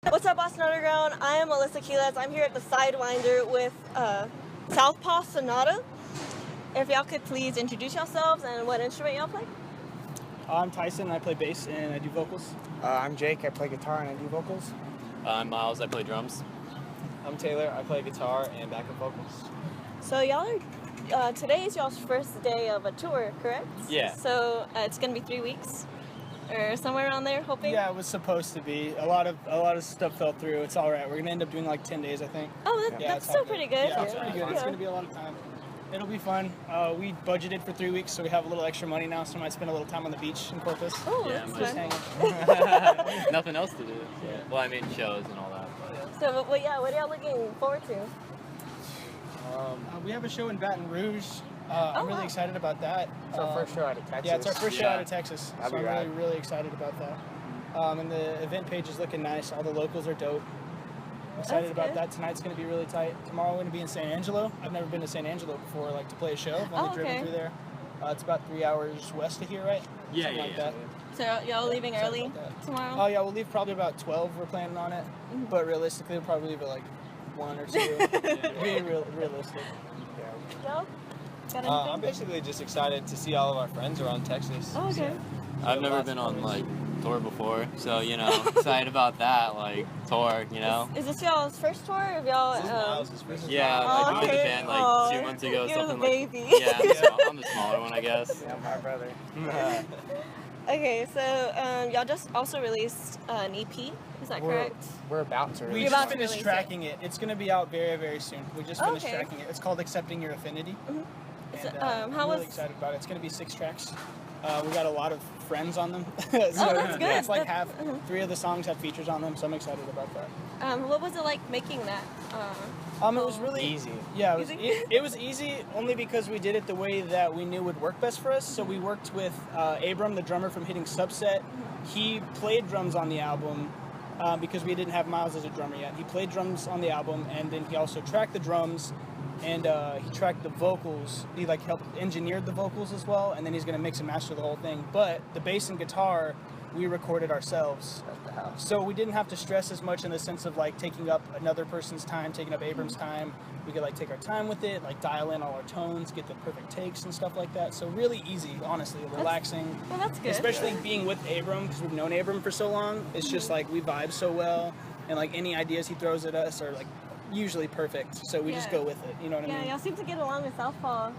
What's up, Boston Underground? I am Alyssa Quiles. I'm here at the Sidewinder with Southpaw Sonata. If y'all could please introduce yourselves and what instrument y'all play. I'm Tyson, I play bass and I do vocals. I'm Jake, I play guitar and I do vocals. I'm Miles, I play drums. I'm Taylor, I play guitar and backup vocals. So y'all are, today is y'all's first day of a tour, correct? Yeah. So it's gonna be 3 weeks, or somewhere around there, hoping? Yeah, it was supposed to be. A lot of stuff fell through. It's all right. We're gonna end up doing like 10 days, I think. Oh, Yeah, that's still pretty good. Yeah, it's pretty good. It's gonna be a lot of time. It'll be fun. We budgeted for 3 weeks, so we have a little extra money now, so we might spend a little time on the beach in Corpus. Oh, Yeah, that's Just fun. hanging. Nothing else to do. Yeah. Well, I mean, shows and all that. But. So, what are y'all looking forward to? We have a show in Baton Rouge. I'm really wow. excited about that. It's our first show out of Texas. Yeah, it's our first show out of Texas, That'd so be I'm rad. really excited about that. And the event page is looking nice. All the locals are dope. I'm excited about that. Tonight's going to be really tight. Tomorrow we're going to be in San Angelo. I've never been to San Angelo before, like to play a show. I've only driven through there. It's about 3 hours west of here, right? Yeah, Something like that. So y'all leaving early tomorrow? Oh yeah, we'll leave probably about 12. We're planning on it, but realistically, we'll probably leave at like 1 or 2. Being realistic. Y'all? Got anything? I'm basically just excited to see all of our friends around Texas. Oh, okay. I've never been on, like, tour before, so, you know, excited about that, like, tour, you know? Is this y'all's first tour? Or have y'all? This is Miles' first Yeah, Oh, I joined the okay. band, like, Aw, 2 months ago, you're something the like... baby. Yeah, I'm the smaller one, I guess. Yeah, my brother. Okay, so y'all just also released an EP. Is that correct? We're about to We release. You're just about to finished release tracking it. It's going to be out very, very soon. We just finished Okay. tracking it. It's called Accepting Your Affinity. So, And, how I'm really was? excited about it. It's going to be 6 tracks. We got a lot of friends on them. so that's good. It's like That's- 3 of the songs have features on them, so I'm excited about that. What was it like making that? It was really Easy. Yeah, it was, Easy? it was easy only because we did it the way that we knew would work best for us. So we worked with Abram, the drummer from Hitting Subset. He played drums on the album because we didn't have Miles as a drummer yet. He played drums on the album, and then he also tracked the drums, and he tracked the vocals. He like helped engineered the vocals as well, and then he's gonna mix and master the whole thing. But the bass and guitar, we recorded ourselves. At the house. So we didn't have to stress as much in the sense of like taking up another person's time, taking up Abram's time. We could like take our time with it, like dial in all our tones, get the perfect takes and stuff like that. So really easy, honestly, relaxing. Well, that's good. Especially being with Abram, because we've known Abram for so long. It's just like we vibe so well, and like any ideas he throws at us are like usually perfect. So we just Yeah. go with it. You know what I Yeah, mean? y'all seem to get along with Southpaw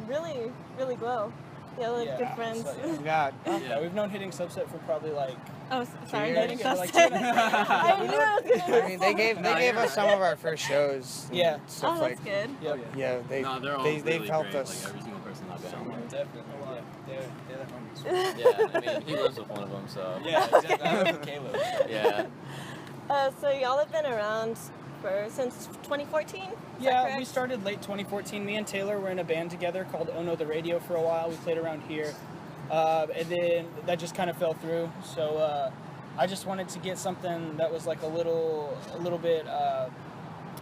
really, really well. Y'all are good friends. So, Yeah. yeah, we've known Hitting Subset for probably like Oh, sorry, years? dating Yeah, like Subset. 2.5 I knew I was gonna. I mean, they gave us some of our first shows. and Yeah. Stuff Oh, that's like. good. Yep. Yeah, they No, they're all they've really helped great, us. like, every single person in that band. Definitely. Yeah. They're the homies. Yeah, I mean, he lives with one of them, so... Yeah, exactly. I live with Caleb. Yeah. So y'all have been around since 2014? Is that Yeah, correct? we started late 2014. Me and Taylor were in a band together called Oh No the Radio for a while. We played around here. And then that just kind of fell through. So I just wanted to get something that was like a little bit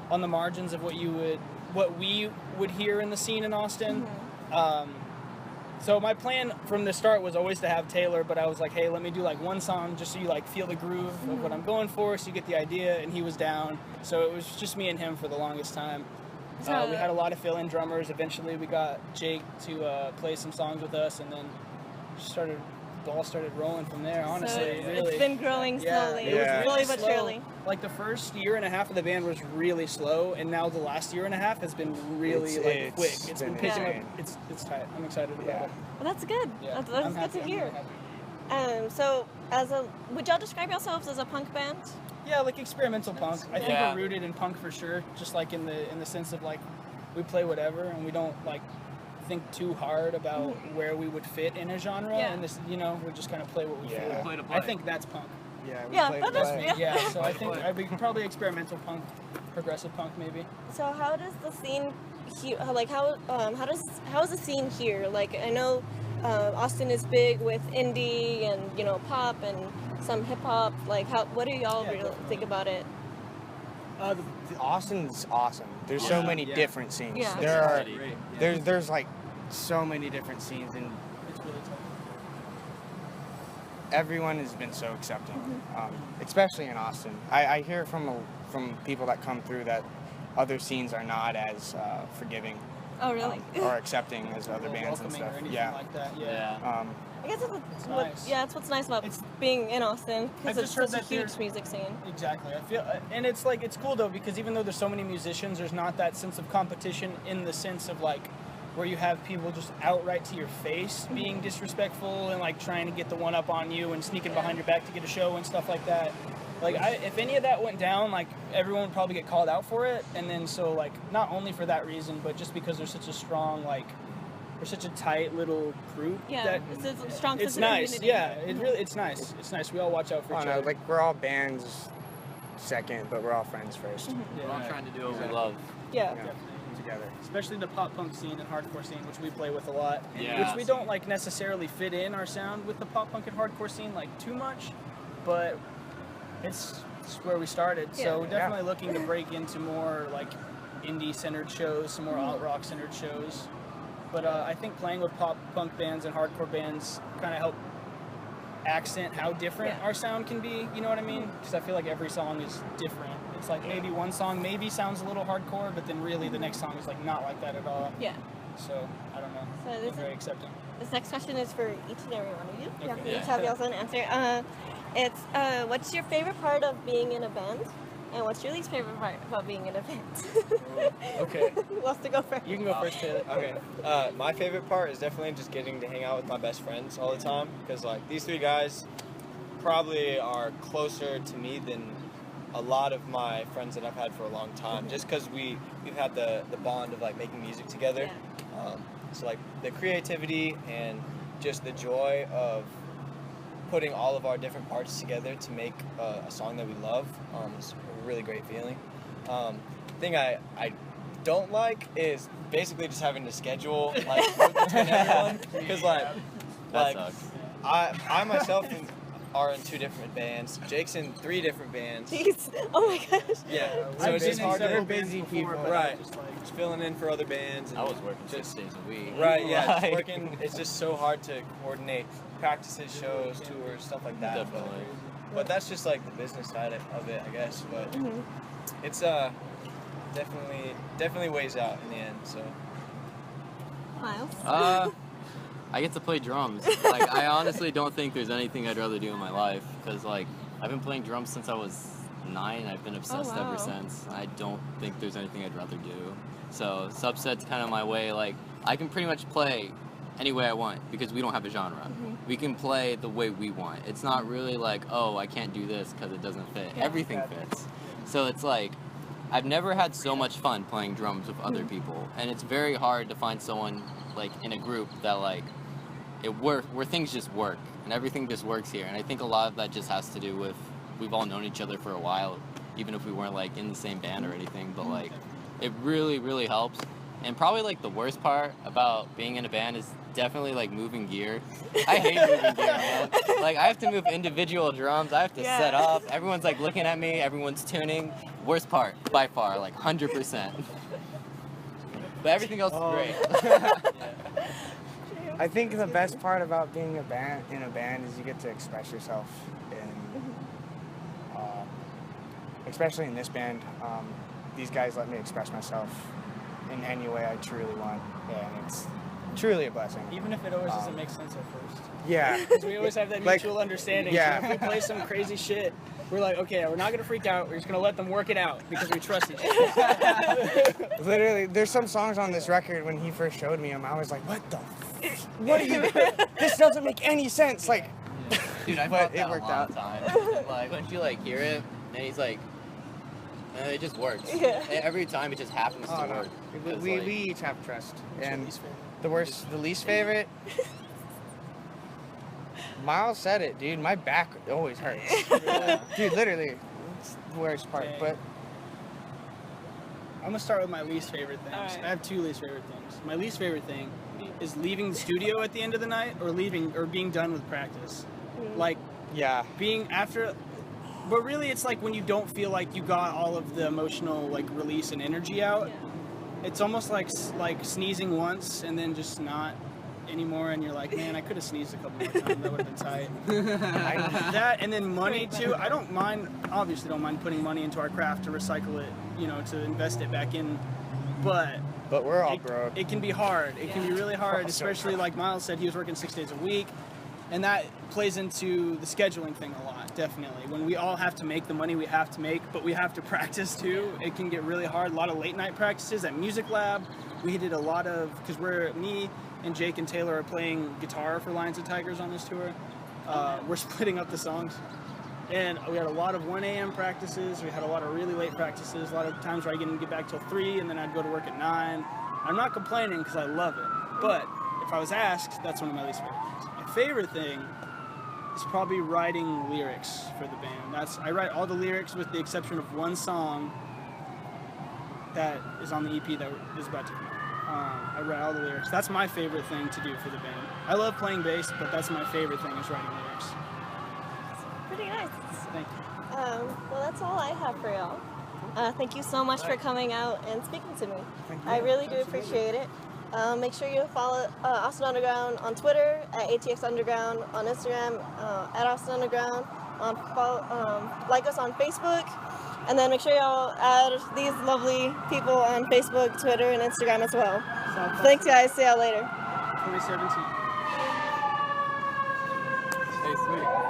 on the margins of what we would hear in the scene in Austin. So my plan from the start was always to have Taylor, but I was like, hey, let me do like one song just so you like feel the groove of what I'm going for, so you get the idea, and he was down. So it was just me and him for the longest time. We had a lot of fill-in drummers. Eventually we got Jake to play some songs with us, and then ball started rolling from there, honestly. So really. it's been growing slowly, It was really slowly but slow. surely. Like the first year and a half of the band was really slow, and now the last year and a half has been really It's quick. It's been been picking up. insane. It's tight. I'm excited about it. Well, that's good. Yeah, That's I'm good happy. to I'm hear. really happy. So, would y'all describe yourselves as a punk band? Yeah, like experimental punk. I think Yeah. we're rooted in punk for sure. Just like in the sense of like we play whatever, and we don't like think too hard about where we would fit in a genre. Yeah. And this, we just kind of play what we Yeah. feel. Play to play. I think that's punk. Yeah, we Yeah, played that is- play. Yeah, so I Play to think play. I'd be probably experimental punk, progressive punk maybe. So, how does the scene here, like how is the scene here? Like, I know Austin is big with indie and pop and some hip hop. Like, what do y'all Yeah, really definitely. think about it? Austin's awesome. There's so Yeah. many Yeah. different scenes. Yeah. There are Great. there's like so many different scenes, and It's really tough. everyone has been so accepting, especially in Austin. I hear from people that come through that other scenes are not as forgiving. Oh, really? Or accepting as other bands and welcoming stuff. or anything Yeah. like that. Yeah. I guess nice. it's what's nice about being in Austin, I've because it's just heard such a that huge music scene. Exactly. I feel, and it's like it's cool though because even though there's so many musicians, there's not that sense of competition in the sense of like where you have people just outright to your face being disrespectful and like trying to get the one up on you and sneaking behind your back to get a show and stuff like that. Like if any of that went down, like everyone would probably get called out for it, and then so like not only for that reason, but just because there's such a strong we're such a tight little group. Yeah, that it's a strong sense it's of nice. community. Yeah, it's nice. It's nice. We all watch out for Oh each no, other. like we're all bands second, but we're all friends first. We're all trying to do what we love. Yeah. You know, together. Especially the pop punk scene and hardcore scene, which we play with a lot. Yeah. Which we don't like necessarily fit in our sound with the pop punk and hardcore scene like too much, but it's where we started. Yeah. So we're definitely looking to break into more like indie centered shows, some more alt rock centered shows. But I think playing with pop punk bands and hardcore bands kind of help accent how different our sound can be, you know what I mean? Because I feel like every song is different. It's like maybe one song maybe sounds a little hardcore, but then really the next song is like not like that at all. Yeah. So, I don't know. So I'm this very accepting. This next question is for each and every one of you. Okay. You Yeah. each have y'all's own answer. It's what's your favorite part of being in a band, and what's your least favorite part about being in a band? Okay. Who wants to go first? You can go first, Taylor. Okay. My favorite part is definitely just getting to hang out with my best friends all the time, because like these three guys probably are closer to me than a lot of my friends that I've had for a long time, just because we've had the bond of like making music together. So like the creativity and just the joy of putting all of our different parts together to make a song that we love is a really great feeling. Thing I don't like is basically just having to schedule like work between everyone, because That sucks. I myself are in 2 different bands. Jake's in 3 different bands. Jeez. Oh my gosh. Yeah, so I've it's been just in hard several to bands before, but right. just like Just filling in for other bands. And I was working 6 days a week. right, yeah, just Like- working. It's just so hard to coordinate practices, shows, tours, stuff like that. Definitely. But that's just like the business side of it, I guess. But it's definitely weighs out in the end. So Miles. I get to play drums. Like, I honestly don't think there's anything I'd rather do in my life, because like I've been playing drums since I was 9. I've been obsessed wow. ever since. I don't think there's anything I'd rather do. So subset's kind of my way. Like, I can pretty much play any way I want because we don't have a genre. We can play the way we want. It's not really like, oh, I can't do this because it doesn't fit. Everything fits. So it's like, I've never had so much fun playing drums with other people, and it's very hard to find someone like in a group that like where things just work and everything just works here. And I think a lot of that just has to do with we've all known each other for a while, even if we weren't like in the same band or anything. But like, it really, really helps. And probably like the worst part about being in a band is definitely like moving gear. I hate moving gear, man. Like, I have to move individual drums. I have to set up. Everyone's like looking at me. Everyone's tuning. Worst part, by far, like 100%. But everything else is great. I think the best part about being in a band is you get to express yourself, and especially in this band, these guys let me express myself in any way I truly want, and it's truly a blessing. even if it always doesn't make sense at first. Yeah. Because we always have that Like, mutual understanding. yeah. So if we play some crazy shit, we're like, okay, we're not gonna freak out. We're just gonna let them work it out because we trust each other. Literally, there's some songs on this record when he first showed me them, I was like, what the what are you this doesn't make any sense, like. Dude, I But felt it that worked a long out. time. Like, once you like hear it, and he's like, it just works. Yeah. Every time it just happens Oh, to no. work. It's We like- each have trust. And least favorite? the least favorite? Miles said it, dude. My back always hurts. Dude, literally. It's the worst part. Dang. But I'm gonna start with my least favorite things. Alright. I have 2 least favorite things. My least favorite thing is leaving the studio at the end of the night or being done with practice. Like yeah. being after, but really it's like when you don't feel like you got all of the emotional like release and energy out. It's almost like sneezing once and then just not anymore, and you're like, man, I could have sneezed a couple more times. That would have been tight. That and then money too. I don't mind putting money into our craft to recycle it, to invest it back in. But we're all broke. It can be hard. It can be really hard, especially like Miles said, he was working 6 days a week. And that plays into the scheduling thing a lot, definitely. When we all have to make the money we have to make, but we have to practice too, it can get really hard. A lot of late night practices at Music Lab. We did a lot of, because me and Jake and Taylor are playing guitar for Lions and Tigers on this tour. We're splitting up the songs. And we had a lot of 1 a.m. practices. We had a lot of really late practices. A lot of times where I didn't get back till 3, and then I'd go to work at 9. I'm not complaining because I love it. But if I was asked, that's one of my least favorite things. My favorite thing is probably writing lyrics for the band. I write all the lyrics with the exception of one song that is on the EP that is about to come out. I write all the lyrics. That's my favorite thing to do for the band. I love playing bass, but that's my favorite thing is writing lyrics. Pretty nice. Thank you. Well, that's all I have for y'all. Thank you so much for coming out and speaking to me. Thank you. I really do appreciate it. Make sure you follow Austin Underground on Twitter at ATX Underground, on Instagram at Austin Underground, like us on Facebook, and then make sure y'all add these lovely people on Facebook, Twitter, and Instagram as well. Thanks, guys. See y'all later. 2017. Hey, sweet.